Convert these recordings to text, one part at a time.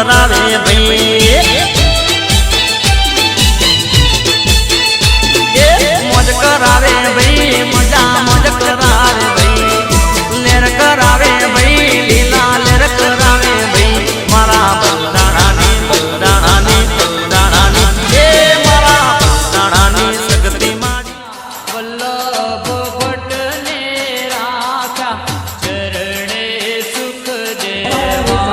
करावे भाई मौज करावे भाई मजा मौज करावे भाई लेर करावे भाई लीला लेर करावे भाई मारा बलदानी बलदानी बलदानी ए मारा बलदानी शक्ति मारी वल्लभ भट्ट ने राखा चरणे सुख देवा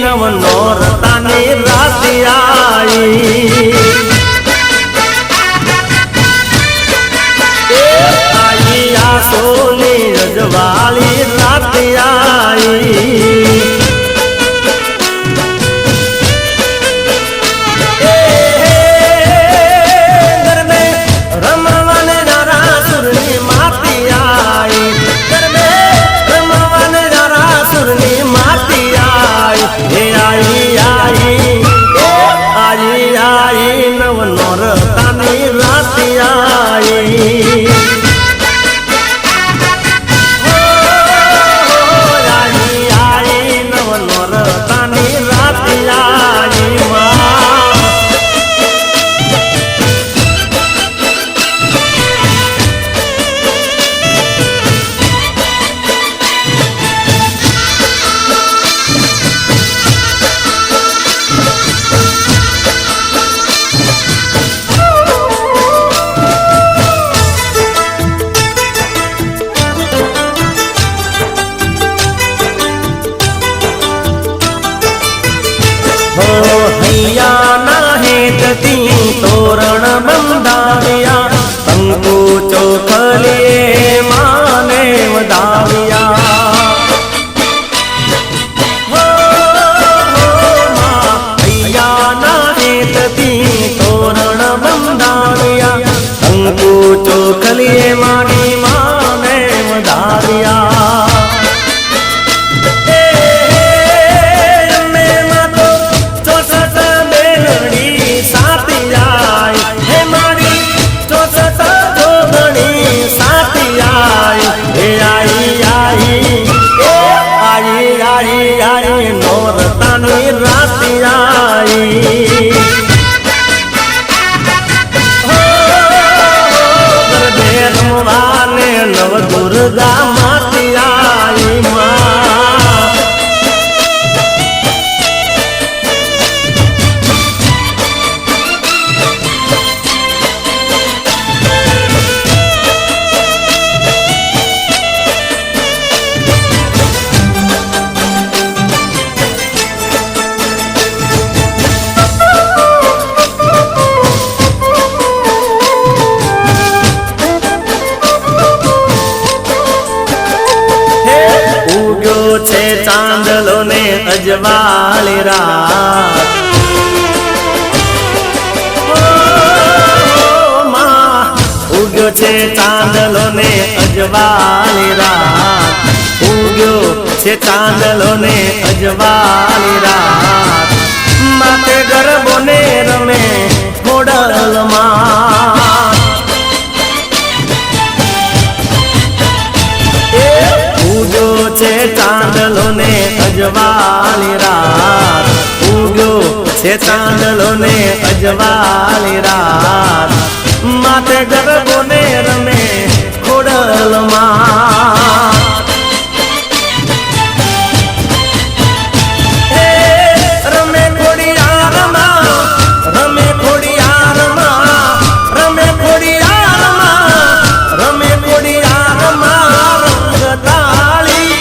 नवनौरतानी रात आई आसोनी रजवाली रात आई तोरण बंधाविया कंकु चोखलिए माने वधाविया भैया ना हेतती तोरण बंधाविया कंकु चोखलिए मानी माने वधाविया नौरतानी रात आई वाले नव दुर्गा माती आई माँ चांदलो ने अजवाली रात माँ उग्यो छे चांदलो ने अजवाली रात उग्यो छे चांदलो ने अजवाली रात माते गरबो ने रमे मोडल माँ चांदलो ने अजवाली रात છે ચાંદલો ને અજવાળી રાત માથે ગરબો ને રમે ખોડલમાં રમે ખોડિયારમાં રમે ખોડિયારમાં રમે ખોડિયારમાં રમે ખોડિયારમાં રંગતાળી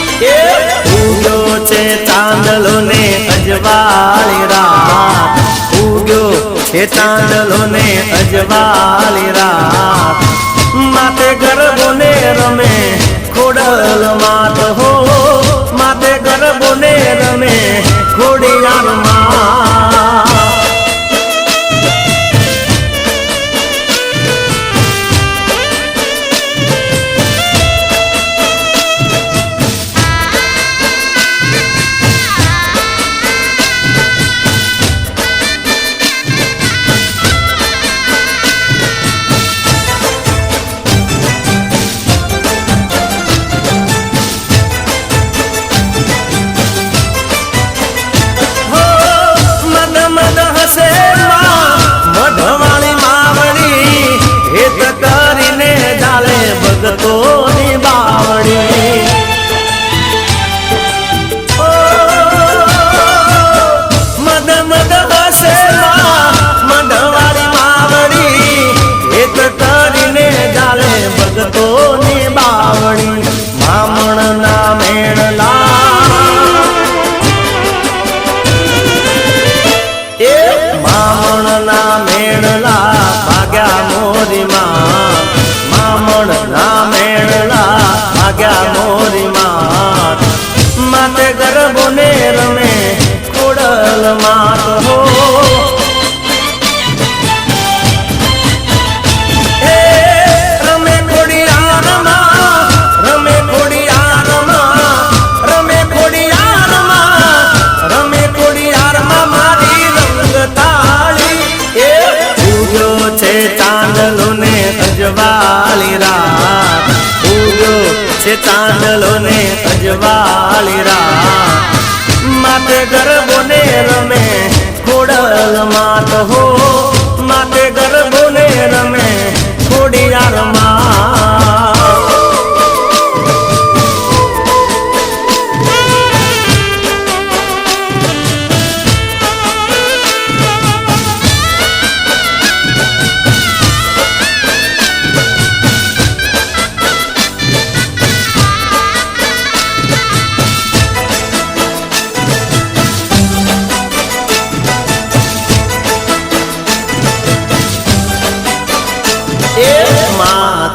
ઉગ્યો છે ચાંદલો ને અજવાળી રાત ઉગ્યો છે ચાંદલો ને અજવાળી રાત માથે ગરબો ને રમે ખોડલમાં તો હો માથે ગરબો ને રમે ખોડિયારમાં ભગતોની બાવડી મદ મદ હસે મઢવાળી માવડી એક કરીને ચાલે ભગતોની બાવડી બ્રાહ્મણ ના મેળલા એ બ્રાહ્મણ ના મેળલા ભાગ્યા મોરીમાં ના મેળલા ભાગ્યા મોરી માત માથે ગરબો ને રમે ખોડલ માત હો રમે ખોડિયારમાં રમે ખોડિયારમાં રમે ખોડિયારમાં રમે ખોડિયારમાં મારી રંગતાળી એ ઉગ્યો છે ચાંદલો ને અજવાળી રાત ઉગ્યો છે ચાંદલો ને અજવાળી રાત માથે ગરબો ને રમે ખોડલમાં તો હો માથે ગરબો ને રમે ખોડિયારમાં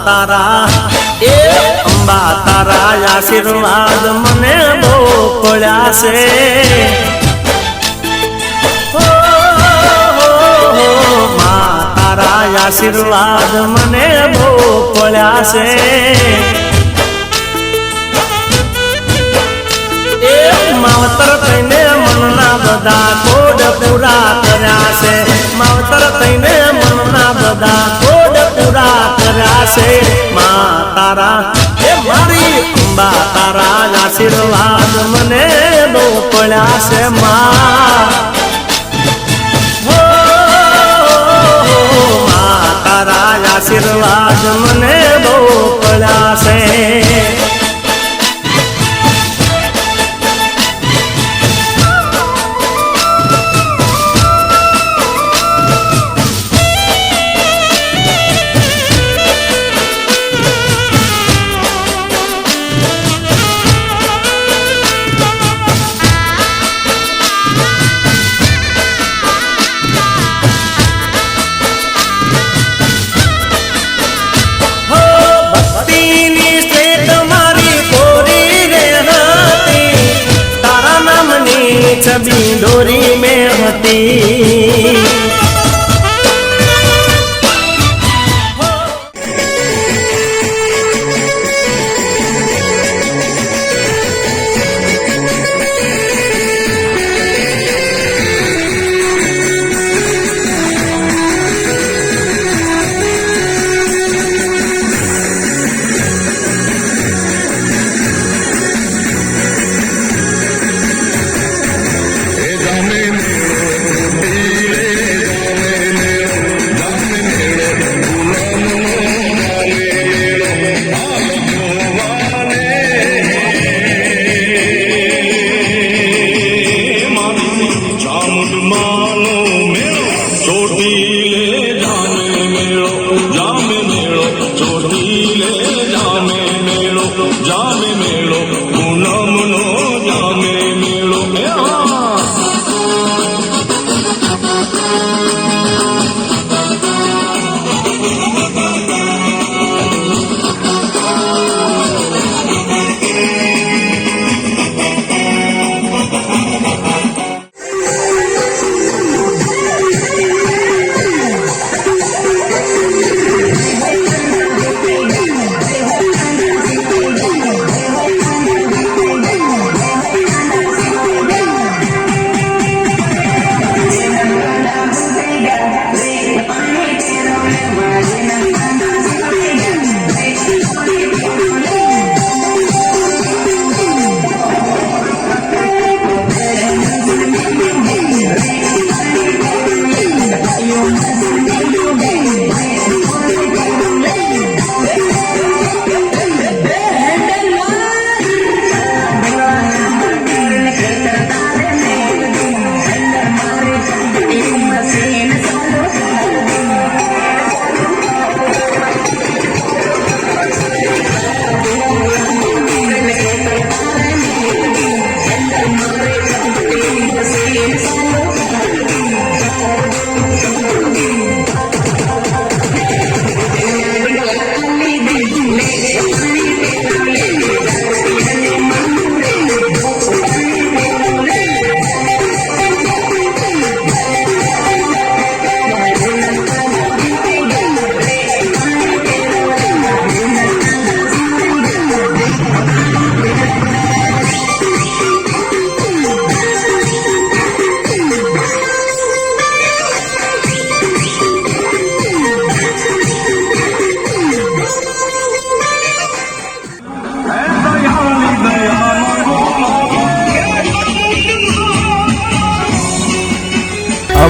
તારા એ અંબા તારા આશીર્વાદ મને બહુ પડ્યા છે મા તારા આશીર્વાદ મને બહુ પડ્યા છે એ માવતર થઈને મનના બધા કોડ પૂરા કર્યા છે માવતર થઈને મનના બધા કોડ પૂરા કર્યા છે મા તારા એ મારી અંબા તારા આશીર્વાદ મને બહુ પડ્યા છે મા તારા આશીર્વાદ મને બહુ પડ્યા છે छवि डोरी में होती Amen.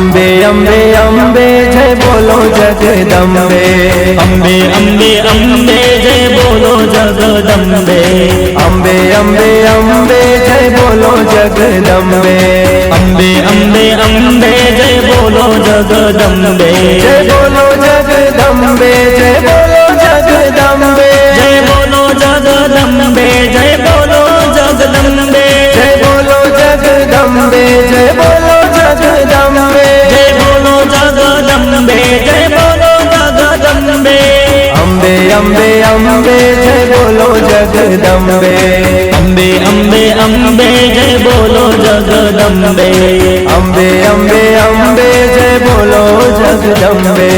અંબે અંબે અંબે જય બોલો જગદંબે અંબે અંબે અંબે જય બોલો જગદંબે અંબે અંબે અંબે જય બોલો જગદંબે અંબે અંબે અંબે જય બોલો જગદંબે જય બોલો જગદંબે જય બોલો જગદંબે જય બોલો જગદંબે જય બોલો જગદંબે જય બોલો જગદંબે જય બોલો જગદંબે જય બોલો જગદંબે જય બોલો જગદંબે અંબે અંબે અંબે જય બોલો જગદંબે અંબે અંબે અંબે જય બોલો જગદંબે અંબે અંબે અંબે જય બોલો જગદંબે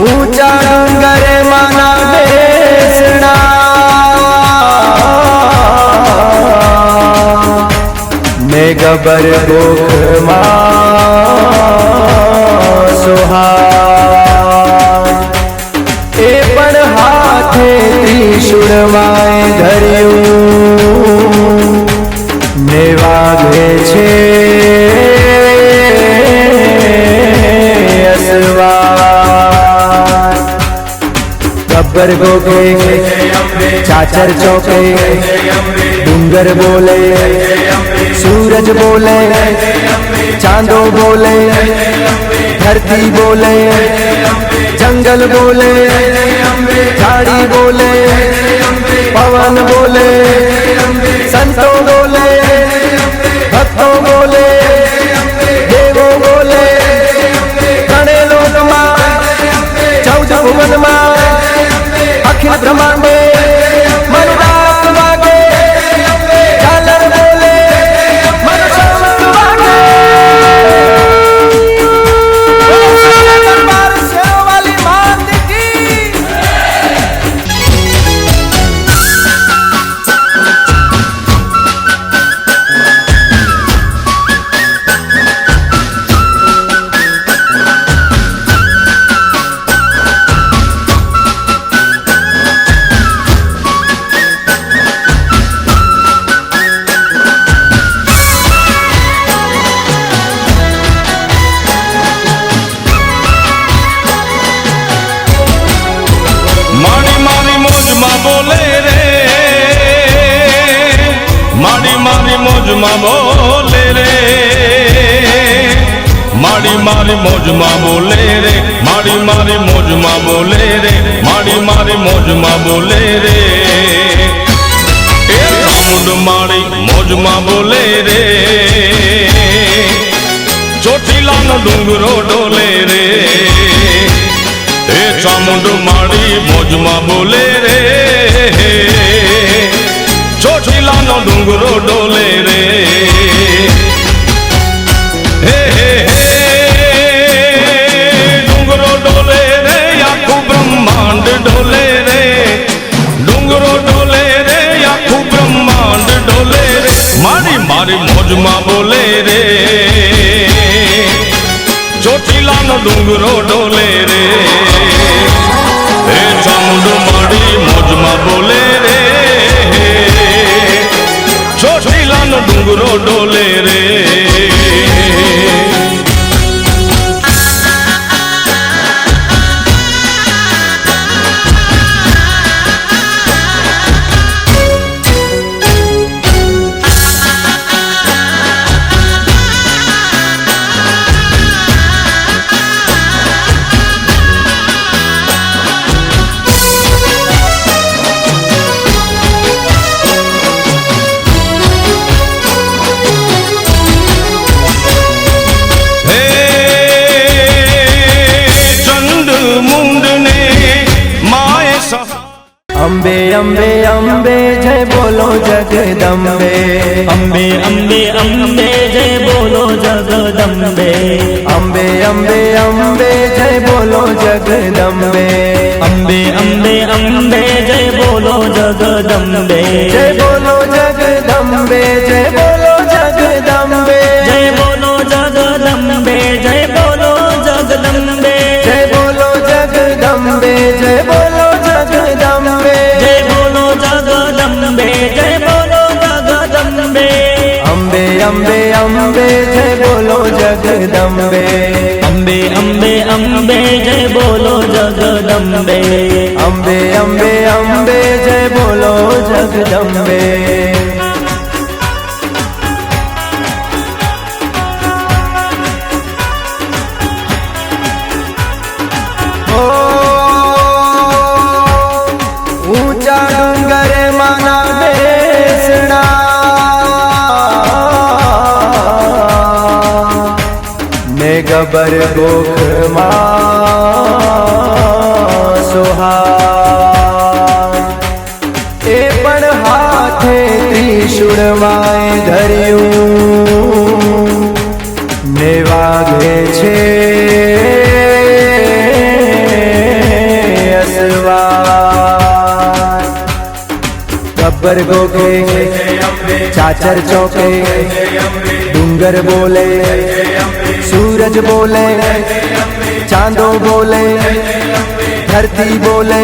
ऊंचा डूंगरे माना बेसना ने गबर गोख सोहा ए पण हाथे त्रिशूल माए धर्યું ने वागे छे गब्बर गोगे चाचर चौके डूंगर बोले सूरज बोले चांदो बोले धरती बोले जंगल बोले झाड़ी बोले पवन बोले संतों बोले भक्तों बोले देवों बोले घणे लोक मां चौदह भुवन मां अखिल ब्रह्मांडे मनुदास वागे झालर बोले मनुष्य वागे दरबार शेरों वाली मात की બોલે રે મારી મારી મોજમાં બોલે રે મારી મારી મોજમાં બોલે રે મારી મારી મોજમાં બોલે રે મારી મારી મોજમાં બોલે રે એ સામુદ મારી મોજમાં બોલે રે ચોટીલાનો ડુંગરો ડોલે રે એ ચામુંડ મારી મોજમાં બોલે રે ચોટીલાનો ડુંગરો ડોલે રે હે હે હે ડુંગરો ડોલે રે આખું બ્રહ્માંડ ડોલે રે ડુંગરો ડોલે રે આખું બ્રહ્માંડ ડોલે રે મારી મારી મોજમાં બોલે રે ચોટીલાનો ડુંગરો ડોલે રે એ ચામુંડ મારી મોજમાં બોલે રે ચોટીલાનો ડુંગરો ડોલે રે અંબે અંબે અંબે જય બોલો જગદંબે અંબે અંબે અંબે જય બોલો જગદંબે અંબે અંબે અંબે જય બોલો જગદંબે અંબે અંબે અંબે જય બોલો જગદંબે જય બોલો જગદંબે જય બોલો જગદંબે જય બોલો જગદંબે જય બોલો જગદંબે જય બોલો જગદંબે અંબે અંબે જય બોલો જગદંબે અંબે અંબે અંબે જય બોલો જગદંબે અંબે અંબે અંબે જય બોલો જગદંબે ઊંચા ડુંગરે માના બેસણા ને ગબર ગોખમાં સોહા એ પણ હાથે ત્રિશુળમાં ધર્યું ને વાગે છે ગબ્બર ગોખે ચાચર ચોકે ડુંગર બોલે सूरज बोले चांदो बोले धरती बोले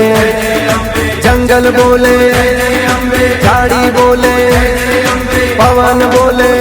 जंगल बोले झाड़ी बोले पवन बोले